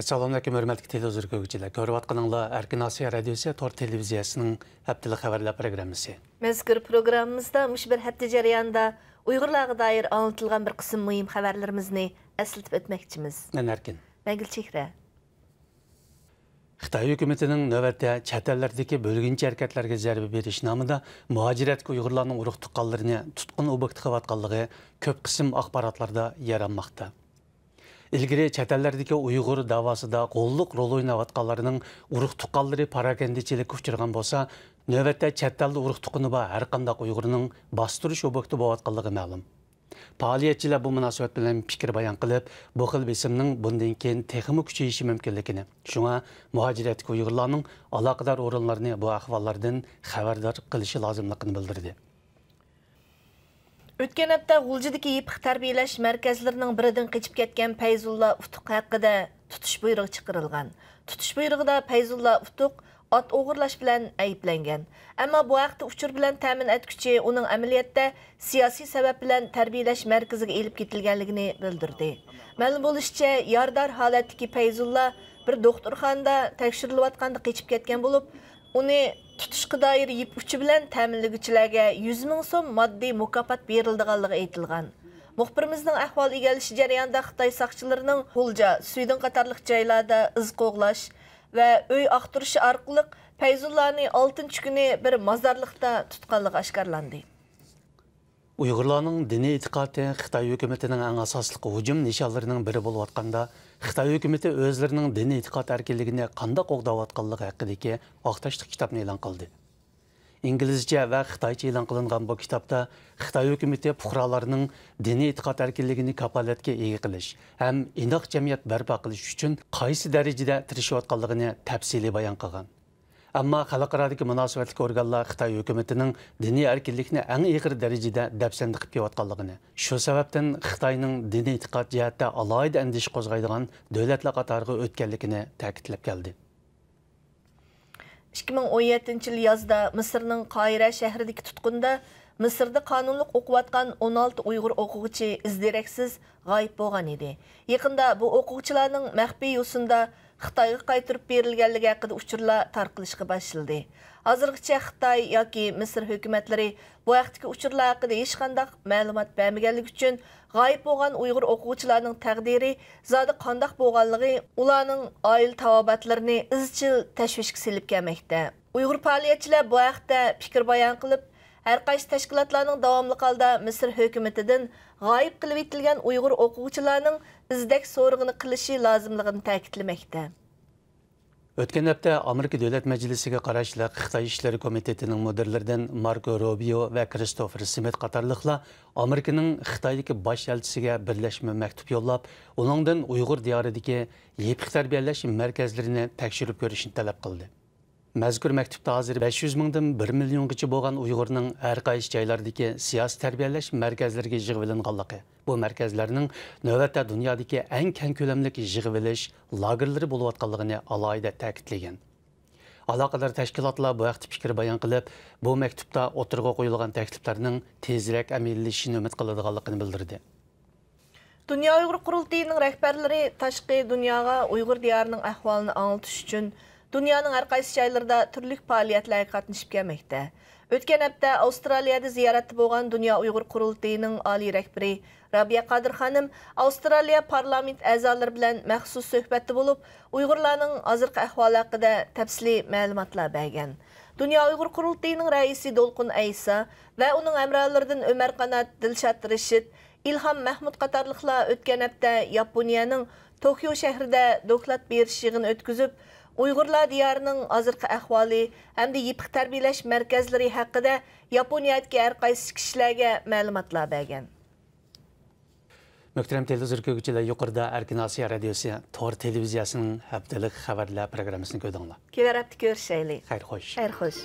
Assalamu alaykum, hörmətli televizor görgüçülər. Görüp atqanыңlar Erkin Asiya Radiosu Tor televiziyasının həftəlik xəbərlər proqramısı. Məzkur proqramımızda müş bir həftə jarayonida Uyğurlarga dair anlatılgan bir qism mühim xəbərlərimizni əsiltib etməkçimiz. Mən Erkin. Mən Gülçehre. Xitay hökumətinin növbətdə çət əllərdəki bölgünçü hərəkətlərə zərbə beriş namında muhacirətki Uyğurlarning uruq tuqqanlarını tutqun obyekt qıvatqanlığı köp qism axbaratlarda yer almaqda. İlgiri çət əllərdəki Uyğur davasında qolluq rol oynayatqanlarının uruq tuqqanları parakendiçilikə uçurğan bolsa, növbətdə çət əldə uruq tuqqunu var hər qandaq Uyğurning bastırış obyekti bolayotqanlığı ma'lum. Fəaliyyətçilər bu münasibət bilan fikir bayan qilib, bu xil besimning bundan keyin texmi kuchayishi mumkinligini, shunga muhojirətki Uyğurlarning aloqador o'rinlarni bu ahvollardan xabardor qilishi lozimligini bildirdi. Ötken hafta G'uljidagi yipiq tarbiyalash markazlarining biridan qochib ketgan Fayzulla Utuq haqida tutish buyrug'i chiqarilgan. Tutish buyrug'ida Fayzulla Utuq ot o'g'irlash bilan ayblangan. Ammo bu haqda uchur bilan ta'min etuvchi uning amaliyotda siyosiy sabab bilan tarbiyalash markaziga elib ketilganligini bildirdi. Ma'lum bo'lishicha, yordar holatdagi Fayzulla bir doktorxonada tekshirilayotganda qochib ketgan bo'lib, uni tutishqa doir yip uchi bilan ta'minlaguvchilarga 100 ming so'm moddiy mukofot berilganligi aytilgan. Muxbirimizning ahvol egalishi jarayonida Xitoy soqchilarining G'ulja, Suydin qatorliq joylarda iz qo'g'lash va uy aqtirishi orqali Fayzullani 6-kuni bir mozorlikda tutganligi oshkorlandi. Uyghurlarning diniy e'tiqodi Xitoy hukumatining eng asosli hujum nishonlarining biri bo'lib atqanda, Xitoy hukumati o'zlarining diniy e'tiqod erkinligini qanday qo'g'dayotganligi haqidagi vaqtashlik kitobni e'lon qildi. İngilizce ve Xitoycha e'lon qilingan bu kitobda Xitoy hukumati fuqarolarning diniy e'tiqod erkinligini kapolatga ega qilish ham inoq jamiyat barpo qilish uchun qaysi darajada tirishayotganligini tafsiliy bayon qilgan. Ammo xalqarodagi munosabatli organlar Xitoy hukumatining diniy erkinlikni eng ig'ir darajada dafsanda qilib kelayotganligini, shu sababdan Xitoyning diniy e'tiqod jihatda alohida andish qo'zg'aydigan davlatlar qatoriga o'tganligini ta'kidlab keldi. 2017 yil yozda Misrning Qoira shahridagi tutqunda Misrda qonunliq o'qiyotgan 16 Uyg'ur o'quvchi izdiraksiz g'oyib bo'lgan edi. Yaqinda bu o'quvchilarning maxfiy yo'sinda Xitoyga qaytirib berilganligi haqida uchurlar tarqalishga boshladi. Hozirgacha Xitoy yoki Misr hukumatlari bu vaqtdagi uchurlar haqida hech qanday ma'lumot bermaganligi uchun g'oyib bo'lgan Uyg'ur o'quvchilarning taqdiri zodi qanday bo'lganligi ularning oila tavobatlarini izchil tashvishga silib kelmoqda. Uyg'ur faoliyatchilar bu haqda fikr bayon qilib, har qaysi tashkilotlarning davomli holda Misr hukumatidan g'oyib qilib etilgan Uyg'ur o'quvchilarning izdak so'rig'ini qilishi lozimligini ta'kidlamoqda. O'tgan hafta Amerika Davlat Majlisiga qarashli Xitoy ishlari komitetining mudirlaridan Marco Rubio va Christopher Smith qatorliqlar Amerikaning Xitoydagi bosh elchisiga birlashma maktub yo'llab, uningdan Uyg'ur diyoridagi yipiq tarbiyalash markazlarini tekshirib ko'rishni talab qildi. Mazkur maktubda hozir 500 mingdan 1 milliongacha bo'lgan Uyg'urning har qaysi joylardagi siyosiy tarbiyalash markazlariga yig'ilinganligi, bu markazlarning navbatda dunyodagi eng keng ko'lamli yig'ilish lagerlari bo'layotganligini alohida ta'kidlagan. Aloqador tashkilotlar bu vaqt fikr bayon qilib, bu maktubda o'tirg'a qo'yilgan takliflarning tezroq amaliyashini umid qiladiganligini bildirdi. Dünya Uyghur Qurultayining rahbarlari tashqi dunyoga Uyg'ur diyorining ahvolini anglatish uchun dunyoning har qaysi joylarida turli faoliyatlarga qatnashib kelmoqda. O'tgan hafta Avstraliyada ziyoratda bo'lgan Dunyo Uyg'ur Qurultayining oliy rahbari Rabiya Qadir xonim Avstraliya parlament a'zolari bilan maxsus suhbatda bo'lib, Uyg'urlarning hozirgi ahvoli haqida tafsiliy ma'lumotlar bergan. Dunyo Uyg'ur Qurultayining raisi Dolqun Aysa va uning amralaridan Ömer Qanat, Dilshod Rashid, İlham Mahmud qatorliqlar o'tgan hafta Yaponiyaning Tokyo shahrida doklad berish yig'ini o'tkazib, Uyg'urlar diyorining hozirgi ahvoli hamda yipiq tarbiyalash markazlari haqida Yaponiyadagi har qaysi kishilarga ma'lumotlar bergan. Muhtaram televizor ko'ruvchilar, yuqorida Erkin Asiya Radiosi Tor televiziyasining haftalik xabarlar programmasini ko'rdinglar. Kelar hafta ko'rishaylik. Xayr xo'sh. Xayr xo'sh.